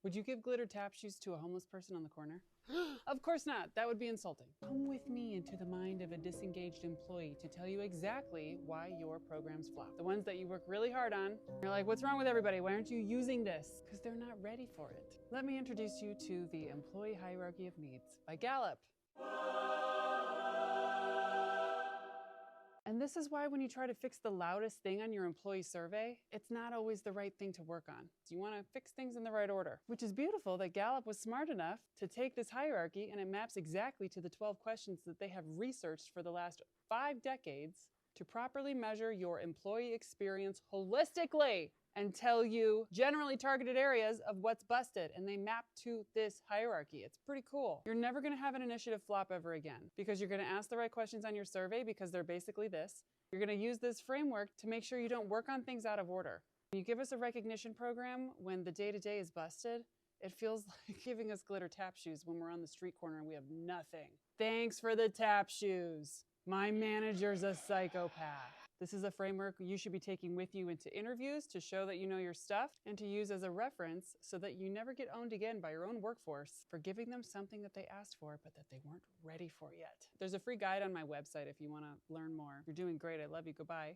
Would you give glitter tap shoes to a homeless person on the corner? Of course not. That would be insulting. Come with me into the mind of a disengaged employee to tell you exactly why your programs flop. The ones that you work really hard on. You're like, what's wrong with everybody? Why aren't you using this? Because they're not ready for it. Let me introduce you to the Employee Hierarchy of Needs by Gallup. And this is why when you try to fix the loudest thing on your employee survey, it's not always the right thing to work on. So you want to fix things in the right order, which is beautiful that Gallup was smart enough to take this hierarchy and it maps exactly to the 12 questions that they have researched for the last 5 decades to properly measure your employee experience holistically and tell you generally targeted areas of what's busted, and they map to this hierarchy. It's pretty cool. You're never gonna have an initiative flop ever again because you're gonna ask the right questions on your survey because they're basically this. You're gonna use this framework to make sure you don't work on things out of order. When you give us a recognition program when the day-to-day is busted, it feels like giving us glitter tap shoes when we're on the street corner and we have nothing. Thanks for the tap shoes. My manager's a psychopath. This is a framework you should be taking with you into interviews to show that you know your stuff and to use as a reference so that you never get owned again by your own workforce for giving them something that they asked for but that they weren't ready for yet. There's a free guide on my website if you want to learn more. You're doing great. I love you. Goodbye.